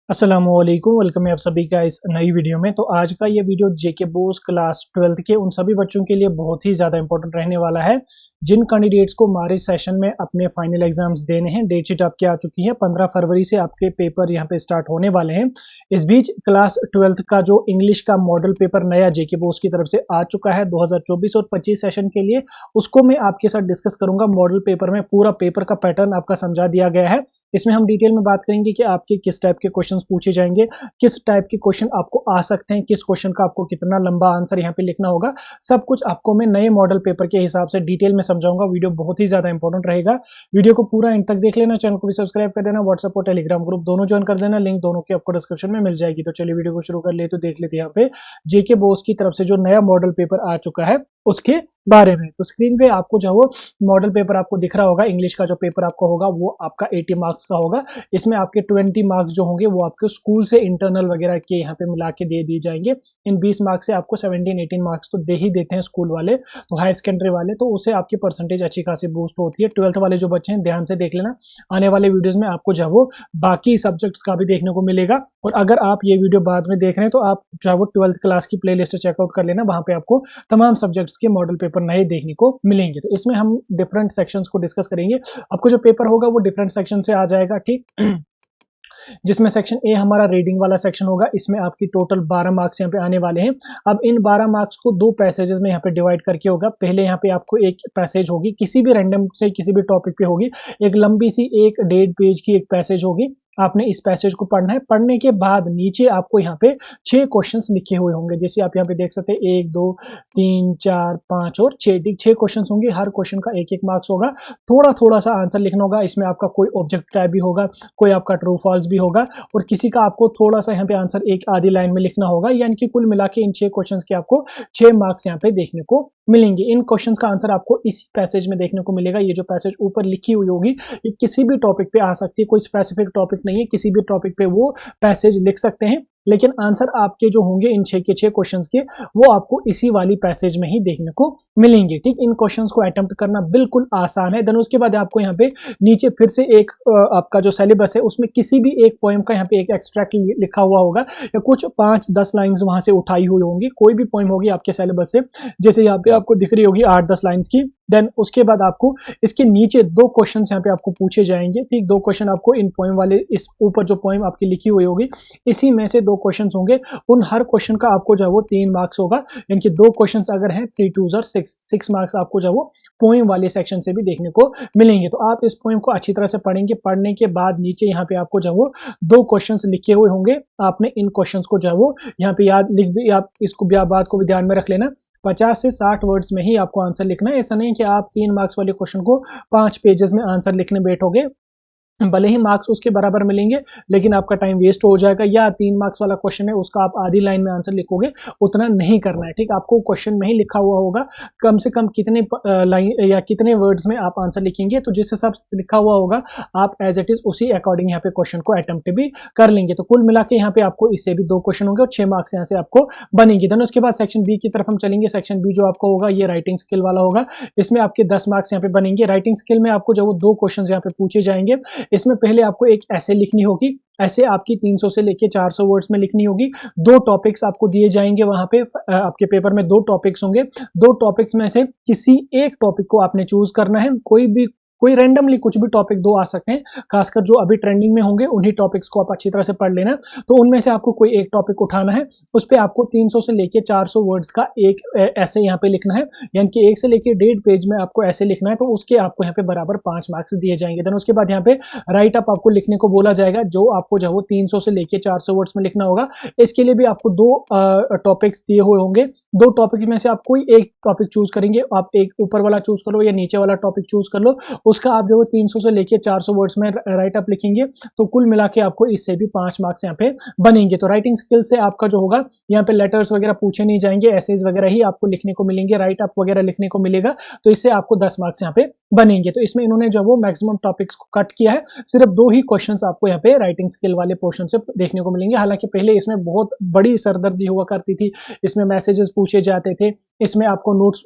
अस्सलामुअलैकुम, वेलकम है आप सभी का इस नई वीडियो में। तो आज का ये वीडियो जेके बोस क्लास 12th के उन सभी बच्चों के लिए बहुत ही ज़्यादा इंपॉर्टेंट रहने वाला है जिन कैंडिडेट्स को मार्च सेशन में अपने फाइनल एग्जाम्स देने हैं। डेट शीट आपकी आ चुकी है, 15 फरवरी से आपके पेपर यहाँ पे स्टार्ट होने वाले हैं। इस बीच क्लास 12th का जो इंग्लिश का मॉडल पेपर नया जेके बोस की तरफ से आ चुका है 2024 और 25 सेशन के लिए, उसको मैं आपके साथ डिस्कस करूंगा। मॉडल पेपर में पूरा पेपर का पैटर्न आपका समझा दिया गया है। इसमें हम डिटेल में बात करेंगे कि आपके किस टाइप के क्वेश्चंस पूछे जाएंगे, किस टाइप के क्वेश्चन आपको आ सकते हैं, किस क्वेश्चन का आपको कितना लंबा आंसर यहाँ पे लिखना होगा। सब कुछ आपको मैं नए मॉडल पेपर के हिसाब से डिटेल में समझाऊंगा। वीडियो बहुत ही ज्यादा इंपॉर्टेंट रहेगा। वीडियो को पूरा एंड तक देख लेना, चैनल को भी सब्सक्राइब कर देना, व्हाट्सएप और टेलीग्राम ग्रुप दोनों ज्वाइन कर देना। लिंक दोनों की आपको डिस्क्रिप्शन में मिल जाएगी। तो चलिए वीडियो को शुरू कर ले। तो देख लेते हैं यहाँ पे जेके बोस की तरफ से जो नया मॉडल पेपर आ चुका है उसके बारे में। तो स्क्रीन पे आपको जो वो मॉडल पेपर आपको दिख रहा होगा, इंग्लिश का जो पेपर आपका होगा वो आपका 80 मार्क्स का होगा। इसमें आपके 20 मार्क्स जो होंगे वो आपके स्कूल से इंटरनल वगैरह के यहाँ पे मिला के दे दिए जाएंगे। इन 20 मार्क्स से आपको 17-18 मार्क्स तो दे ही देते हैं स्कूल वाले, तो हाई सेकेंडरी वाले, तो उससे आपकी परसेंटेज अच्छी खासी बूस्ट होती है। 12th वाले जो बच्चे हैं ध्यान से देख लेना, आने वाले वीडियोज में आपको जो वो बाकी सब्जेक्ट्स का भी देखने को मिलेगा। और अगर आप ये वीडियो बाद में देख रहे हैं तो आप जो वो 12th क्लास की प्ले लिस्ट चेकआउट कर लेना, वहां पे आपको तमाम सब्जेक्ट्स के मॉडल पेपर नए देखने को मिलेंगे। तो इसमें हम डिफरेंट सेक्शंस को डिस्कस करेंगे। आपको जो पेपर होगा वो डिफरेंट सेक्शन से आ जाएगा, ठीक। जिसमें सेक्शन ए हमारा रीडिंग वाला सेक्शन होगा। इसमें आपकी टोटल 12 मार्क्स यहाँ पे आने वाले हैं। अब इन 12 मार्क्स को दो पैसेजेस में यहाँ पे डिवाइड करके होगा। पहले यहाँ पे आपको एक पैसेज होगी, किसी भी रैंडम से किसी भी टॉपिक पे होगी, एक लंबी सी 1-1.5 पेज की एक पैसेज होगी। आपने इस पैसेज को पढ़ना है। पढ़ने के बाद नीचे आपको यहाँ पे 6 क्वेश्चंस लिखे हुए होंगे, जैसे आप यहाँ पे देख सकते हैं 1, 2, 3, 4, 5 और 6 क्वेश्चंस होंगे। हर क्वेश्चन का 1-1 मार्क्स होगा। थोड़ा थोड़ा सा आंसर लिखना होगा। इसमें आपका कोई ऑब्जेक्ट टाइप भी होगा, कोई आपका ट्रू फॉल्स भी होगा, और किसी का आपको थोड़ा सा यहाँ पे आंसर एक आधी लाइन में लिखना होगा। यानी कि कुल मिला के इन 6 क्वेश्चंस के आपको 6 मार्क्स यहाँ पे देखने को मिलेंगे। इन क्वेश्चंस का आंसर आपको इसी पैसेज में देखने को मिलेगा। ये जो पैसेज ऊपर लिखी हुई होगी ये किसी भी टॉपिक पे आ सकती है, कोई स्पेसिफिक टॉपिक नहीं है, किसी भी टॉपिक पे वो पैसेज लिख सकते हैं। लेकिन आंसर आपके जो होंगे इन 6 के 6 क्वेश्चंस के, वो आपको इसी वाली पैसेज में ही देखने को मिलेंगे, ठीक। इन क्वेश्चंस को अटेम्प्ट करना बिल्कुल आसान है। देन उसके बाद आपको यहाँ पे नीचे फिर से एक आपका जो सिलेबस है उसमें किसी भी एक पोएम का यहाँ पे एक एक्सट्रैक्ट लिखा हुआ होगा, या कुछ 5-10 लाइन्स वहां से उठाई हुई होंगी। कोई भी पोएम होगी आपके सिलेबस से, जैसे यहाँ पे आपको दिख रही होगी 8-10 लाइन्स की। देन उसके बाद आपको इसके नीचे 2 क्वेश्चन यहाँ पे आपको पूछे जाएंगे, ठीक। 2 क्वेश्चन आपको इन पोएम वाले, इस ऊपर जो पोएम आपकी लिखी हुई होगी इसी में से 2 क्वेश्चंस होंगे। उन हर क्वेश्चन का आपको जो है वो 3 मार्क्स होगा। यानी कि 2 क्वेश्चंस अगर हैं 3 2 6 मार्क्स आपको जो है वो पोएम वाले सेक्शन से भी देखने को मिलेंगे। तो आप इस पोएम को अच्छी तरह से पढ़ेंगे। पढ़ने के बाद नीचे यहाँ पे आपको जो है वो 2 क्वेश्चंस लिखे हुए होंगे। आपने इन क्वेश्चंस को जो है वो यहाँ पे याद लिख भी, आप इसको बात को भी ध्यान में रख लेना। 50 से 60 वर्ड्स में ही आपको आंसर लिखना है। ऐसा नहीं कि आप 3 मार्क्स वाले क्वेश्चन को 5 पेजेस में आंसर लिखने बैठोगे, भले ही मार्क्स उसके बराबर मिलेंगे लेकिन आपका टाइम वेस्ट हो जाएगा। या 3 मार्क्स वाला क्वेश्चन है उसका आप आधी लाइन में आंसर लिखोगे, उतना नहीं करना है, ठीक। आपको क्वेश्चन में ही लिखा हुआ होगा कम से कम कितने लाइन या कितने वर्ड्स में आप आंसर लिखेंगे, तो जिस हिसाब से लिखा हुआ होगा आप एज इट इज उसी अकॉर्डिंग यहाँ पे क्वेश्चन को अटेम्प्ट भी कर लेंगे। तो कुल मिला के यहाँ पे आपको इससे भी 2 क्वेश्चन होंगे और 6 मार्क्स यहाँ से आपको बनेंगे। देन उसके बाद सेक्शन बी की तरफ हम चलेंगे। सेक्शन बी जो आपको होगा ये राइटिंग स्किल वाला होगा। इसमें आपके 10 मार्क्स यहाँ पे बनेंगे। राइटिंग स्किल में आपको जो वो 2 क्वेश्चन यहाँ पे पूछे जाएंगे। इसमें पहले आपको एक ऐसे लिखनी होगी, ऐसे आपकी 300 से लेके 400 वर्ड्स में लिखनी होगी। 2 टॉपिक्स आपको दिए जाएंगे वहां पे, आपके पेपर में 2 टॉपिक्स होंगे। 2 टॉपिक्स में से किसी एक टॉपिक को आपने चूज करना है। कोई रैंडमली कुछ भी टॉपिक 2 आ सकते हैं, खासकर जो अभी ट्रेंडिंग में होंगे उन्हीं टॉपिक्स को आप अच्छी तरह से पढ़ लेना। तो उनमें से आपको कोई एक टॉपिक उठाना है, उस पर आपको 300 से लेके 400 वर्ड्स का एक ऐसे यहाँ पे लिखना है। यानी कि 1 से लेके 1.5 पेज में आपको ऐसे लिखना है, तो उसके आपको यहाँ पे बराबर 5 मार्क्स दिए जाएंगे। देन उसके बाद यहाँ पे राइट अप आपको लिखने को बोला जाएगा, जो आपको जो 300 से लेके 400 वर्ड्स में लिखना होगा। इसके लिए भी आपको 2 टॉपिक्स दिए हुए होंगे। 2 टॉपिक में से आप कोई एक टॉपिक चूज करेंगे। आप एक ऊपर वाला चूज कर लो या नीचे वाला टॉपिक चूज कर लो, उसका आप जो 300 से लेके 400 वर्ड्स में राइट अप लिखेंगे। तो कुल मिला के आपको इससे भी 5 मार्क्स यहाँ पे बनेंगे। तो राइटिंग स्किल से आपका जो होगा यहाँ पे लेटर्स वगैरह पूछे नहीं जाएंगे, एसेज वगैरह ही आपको लिखने को मिलेंगे, राइट अप वगैरह लिखने को मिलेगा। तो इससे आपको 10 मार्क्स यहाँ पे बनेंगे। तो इसमें इन्होंने जो वो मैक्सिमम टॉपिक्स को कट किया है। सिर्फ 2 ही क्वेश्चंस आपको यहाँ पे राइटिंग स्किल वाले पोर्शन से देखने को मिलेंगे। हालांकि पहले इसमें बहुत बड़ी सरदर्दी हुआ करती थी, इसमें मैसेजेस पूछे जाते थे, इसमें आपको नोट्स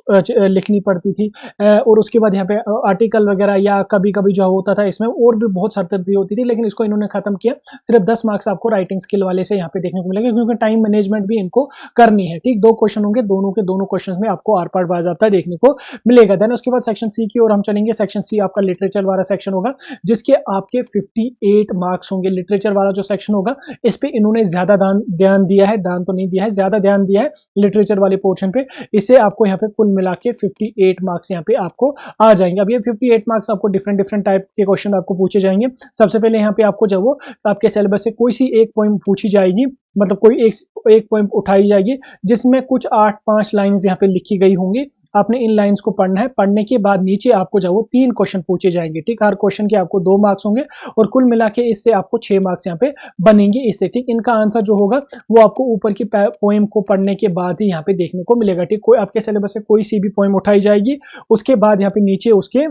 लिखनी पड़ती थी, और उसके बाद यहाँ पे आर्टिकल वगैरह वगैरह या कभी कभी जो होता था इसमें और भी बहुत सरदर्दी होती थी, लेकिन इसको इन्होंने खत्म किया। सिर्फ 10 मार्क्स आपको राइटिंग स्किल वाले से यहाँ पे देखने को मिलेंगे, क्योंकि टाइम मैनेजमेंट भी इनको करनी है। ठीक, 2 क्वेश्चन होंगे, दोनों के दोनों क्वेश्चन में आपको आर पार बाज़ाब्ता देखने को मिलेगा। देन उसके बाद सेक्शन सी की ओर हम चलेंगे। सेक्शन सी आपका लिटरेचर वाला सेक्शन होगा, जिसके आपके 58 मार्क्स होंगे। लिटरेचर वाला जो सेक्शन होगा इस पे इन्होंने ज्यादा ध्यान दिया है, दान तो नहीं दिया है, ज्यादा ध्यान दिया है लिटरेचर वाले पोर्शन पे। इससे आपको यहाँ पे कुल मिला के 58 मार्क्स यहाँ पे आपको आ जाएंगे। अब ये 58 मार्क्स आपको डिफरेंट डिफरेंट टाइप के क्वेश्चन आपको पूछे जाएंगे। सबसे पहले यहाँ पे आपको जो वो आपके सिलेबस से कोई सी एक पोइम पूछी जाएगी, मतलब कोई एक पोइम उठाई जाएगी, जिसमें कुछ 8-5 लाइंस यहाँ पे लिखी गई होंगी। आपने इन लाइंस को पढ़ना है। पढ़ने के बाद नीचे आपको जो वो 3 क्वेश्चन पूछे जाएंगे। ठीक, हर क्वेश्चन के आपको 2 मार्क्स होंगे और कुल मिला के इससे आपको 6 मार्क्स यहाँ पे बनेंगे इससे। ठीक, इनका आंसर जो होगा वो आपको ऊपर की पोइम को पढ़ने के बाद ही यहाँ पे देखने को मिलेगा। ठीक, कोई आपके सिलेबस से कोई सी भी पोइम उठाई जाएगी, उसके बाद यहाँ पे नीचे उसके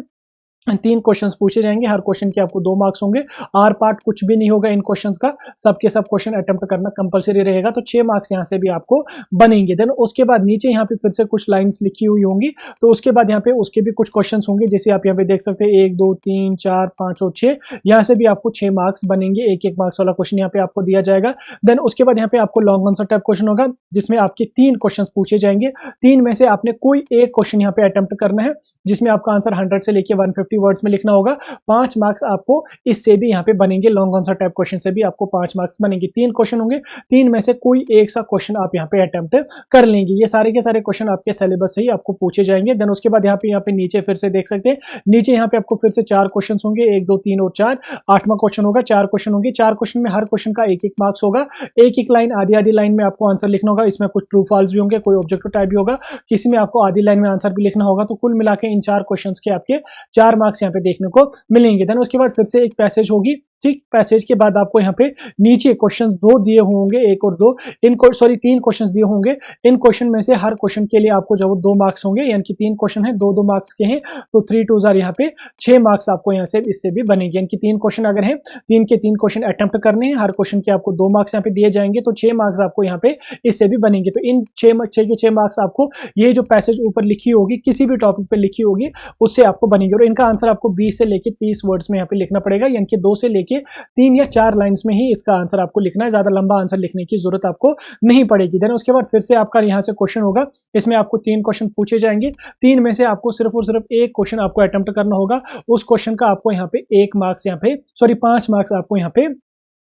3 क्वेश्चंस पूछे जाएंगे। हर क्वेश्चन के आपको 2 मार्क्स होंगे। आर पार्ट कुछ भी नहीं होगा इन क्वेश्चंस का, सबके सब क्वेश्चन अटेम्प्ट करना कंपलसरी रहेगा, तो 6 मार्क्स यहाँ से भी आपको बनेंगे। देन उसके बाद नीचे यहाँ पे फिर से कुछ लाइंस लिखी हुई होंगी, तो उसके बाद यहाँ पे उसके भी कुछ क्वेश्चंस होंगे, जैसे आप यहाँ पे देख सकते हैं 1 2 3 4 5 और 6, यहाँ से भी आपको 6 मार्क्स बनेंगे। एक मार्क्स वाला क्वेश्चन यहाँ पे आपको दिया जाएगा। देन उसके बाद यहाँ पे आपको लॉन्ग आंसर टाइप क्वेश्चन होगा, जिसमें आपके 3 क्वेश्चन पूछे जाएंगे। 3 में से आपने कोई एक क्वेश्चन यहाँ पे अटेम्प्ट करना है, जिसमें आपका आंसर 100 से लेके 150 वर्ड्स में लिखना होगा। 5 मार्क्स आपको इससे भी यहाँ पे बनेंगे। लॉन्ग आंसर टाइप क्वेश्चन से भी आपको 5 मार्क्स बनेंगे। 3 क्वेश्चन होंगे, 3 में से कोई एक सा क्वेश्चन आप यहाँ पे अटेम्प्ट कर लेंगे। ये सारे के सारे क्वेश्चन आपके सिलेबस से ही आपको पूछे जाएंगे। देन उसके बाद यहाँ पे नीचे फिर से देख सकते हैं, नीचे यहाँ पे आपको फिर से 4 क्वेश्चन होंगे, 1 2 3 और 4, 8वां क्वेश्चन होगा। 4 क्वेश्चन होंगे, 4 क्वेश्चन में हर क्वेश्चन का एक मार्क्स होगा। एक लाइन आधी लाइन में आपको आंसर लिखना होगा। इसमें कुछ ट्रू फॉल्स भी होंगे, कोई ऑब्जेक्टिव टाइप भी होगा, किसी में आपको आधी लाइन में आंसर भी लिखना होगा। तो कुल मिला के इन 4 क्वेश्चन के आपके 4 मार्क्स यहाँ पे देखने को मिलेंगे। देन उसके बाद फिर से एक पैसेज होगी। ठीक, पैसेज के बाद आपको यहाँ पे नीचे क्वेश्चंस 2 दिए होंगे, 1 और 2, 3 क्वेश्चंस दिए होंगे। इन क्वेश्चन में से हर क्वेश्चन के लिए आपको जो 2 मार्क्स होंगे, यानी कि 3 क्वेश्चन है, 2 मार्क्स के हैं, तो 3 2 जार यहाँ पे 6 मार्क्स आपको यहाँ से इससे भी बनेंगे। यानी कि 3 क्वेश्चन अगर हैं, 3 के 3 क्वेश्चन अटेम्प्ट करने हैं, हर क्वेश्चन के आपको 2 मार्क्स यहाँ पे दिए जाएंगे, तो 6 मार्क्स आपको यहाँ पे इससे भी बनेंगे। तो इन 6 मार्क्स आपको ये जो पैसेज ऊपर लिखी होगी, किसी भी टॉपिक पे लिखी होगी, उससे आपको बनेंगे। और इनका आंसर आपको 20 से लेके 30 वर्ड्स में यहाँ पे लिखना पड़ेगा, यानी कि 2 से लेके 3 या 4 लाइंस में ही इसका आंसर आपको लिखना है। ज्यादा लंबा आंसर लिखने की जरूरत आपको नहीं पड़ेगी। देन उसके बाद फिर से आपका यहाँ से क्वेश्चन होगा, इसमें आपको 3 क्वेश्चन पूछे जाएंगे। 3 में से आपको सिर्फ और सिर्फ एक क्वेश्चन आपको अटेम्प्ट करना होगा। उस क्वेश्चन का आपको यहाँ पे 1 मार्क्स यहाँ पे 5 मार्क्स आपको यहाँ पे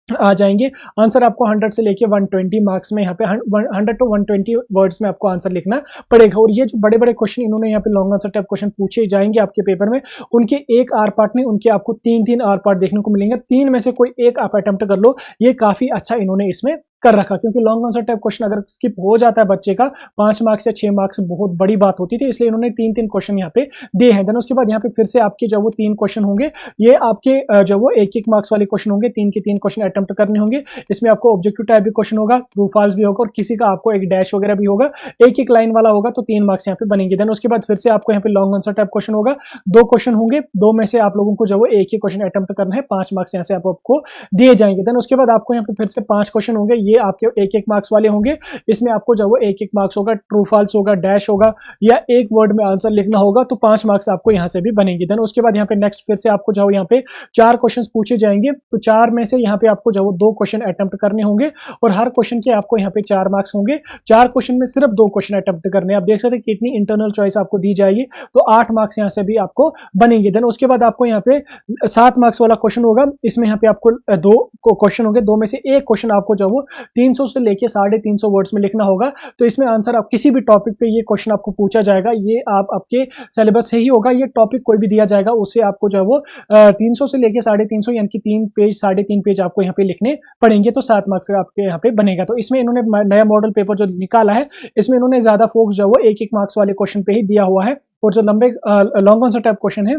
आ जाएंगे। आंसर आपको 100 से लेके 120 मार्क्स में यहाँ पे 100 टू 120 वर्ड्स में आपको आंसर लिखना पड़ेगा। और ये जो बड़े बड़े क्वेश्चन इन्होंने यहाँ पे लॉन्ग आंसर टाइप क्वेश्चन पूछे जाएंगे आपके पेपर में, उनके एक आर पार्ट नहीं, उनके आपको 3 आर पार्ट देखने को मिलेंगे। 3 में से कोई एक आप अटेम्प्ट कर लो, ये काफी अच्छा इन्होंने इसमें कर रखा, क्योंकि लॉन्ग आंसर टाइप क्वेश्चन अगर स्किप हो जाता है बच्चे का 5 मार्क्स या 6 मार्क्स बहुत बड़ी बात होती थी, इसलिए इन्होंने 3 क्वेश्चन यहाँ पे दिए हैं। देन उसके बाद यहाँ पे फिर से आपके जो वो 3 क्वेश्चन होंगे, ये आपके जो वो 1 मार्क्स वाले क्वेश्चन होंगे। 3 के 3 क्वेश्चन अटेम्प्ट करने होंगे। इसमें आपको ऑब्जेक्टिव टाइप भी क्वेश्चन होगा, ट्रू फॉल्स भी होगा, और किसी का आपको एक डैश वगैरह भी होगा। एक लाइन वाला होगा, तो 3 मार्क्स यहाँ पे बनेंगे। देन उसके बाद फिर से आपको यहाँ पे लॉन्ग आंसर टाइप क्वेश्चन होगा। 2 क्वेश्चन होंगे, 2 में से आप लोगों को जो वो एक ही क्वेश्चन अटेम्प्ट करना है। 5 मार्क्स यहाँ से आपको दिए जाएंगे। देन उसके बाद आपको यहाँ पे फिर से 5 क्वेश्चन होंगे, ये आपके 1 मार्क्स वाले होंगे। इसमें आपको जो वो 1 मार्क्स होगा, ट्रू फॉल्स होगा, डैश होगा, या एक वर्ड में आंसर लिखना होगा, तो 5 मार्क्स आपको यहाँ से भी बनेंगे। देन उसके बाद यहाँ पे नेक्स्ट फिर से आपको जो यहाँ पे 4 क्वेश्चन पूछे जाएंगे, तो 4 में से यहाँ पे आपको जो 2 क्वेश्चन अटेम्प्ट करने होंगे, और हर क्वेश्चन के आपको यहाँ पे 4 मार्क्स होंगे। 4 क्वेश्चन में सिर्फ 2 क्वेश्चन अटेम्प्ट करने हैं। आप देख सकते हैं कितनी इंटरनल चॉइस आपको दी जाएगी, तो 8 मार्क्स यहाँ से भी आपको बनेंगे। देन उसके बाद आपको यहाँ पे 7 मार्क्स वाला क्वेश्चन होगा। इसमें यहाँ पे आपको 2 क्वेश्चन होंगे, 2 में से एक क्वेश्चन आपको जो वो 300 से लेके 350 वर्ड्स में लिखना होगा। तो इसमें आंसर आप किसी भी टॉपिक पे ये क्वेश्चन आपको पूछा जाएगा, ये आपके सिलेबस से ही होगा। ये टॉपिक कोई भी दिया जाएगा, उससे आपको जो वो 300 से लेके 350 यानी कि 3 पेज 3.5 पेज आपको यहाँ पे लिखने पड़ेंगे, तो 7 मार्क्स आपके यहाँ पे बनेगा। तो इसमें इन्होंने नया मॉडल पेपर जो निकाला है, इसमें इन्होंने ज्यादा फोकस जो वो 1 मार्क्स वाले क्वेश्चन पे ही दिया हुआ है, और जो लंबे लॉन्ग आंसर टाइप क्वेश्चन है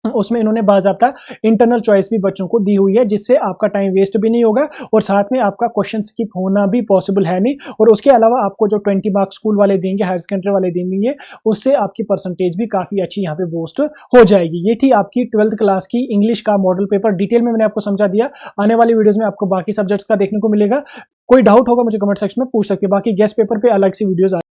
उसमें इन्होंने बाज़ाब्ता इंटरनल चॉइस भी बच्चों को दी हुई है, जिससे आपका टाइम वेस्ट भी नहीं होगा, और साथ में आपका क्वेश्चन स्किप होना भी पॉसिबल है नहीं। और उसके अलावा आपको जो 20 मार्क्स स्कूल वाले देंगे, हायर सेकेंडरी वाले देंगे, उससे आपकी परसेंटेज भी काफ़ी अच्छी यहाँ पे बूस्ट हो जाएगी। ये थी आपकी 12th क्लास की इंग्लिश का मॉडल पेपर। डिटेल में मैंने आपको समझा दिया। आने वाली वीडियोज़ में आपको बाकी सब्जेक्ट्स का देखने को मिलेगा। कोई डाउट होगा मुझे कमेंट सेक्शन में पूछ सकते हैं। बाकी गेस्ट पेपर पे अलग सी वीडियोज़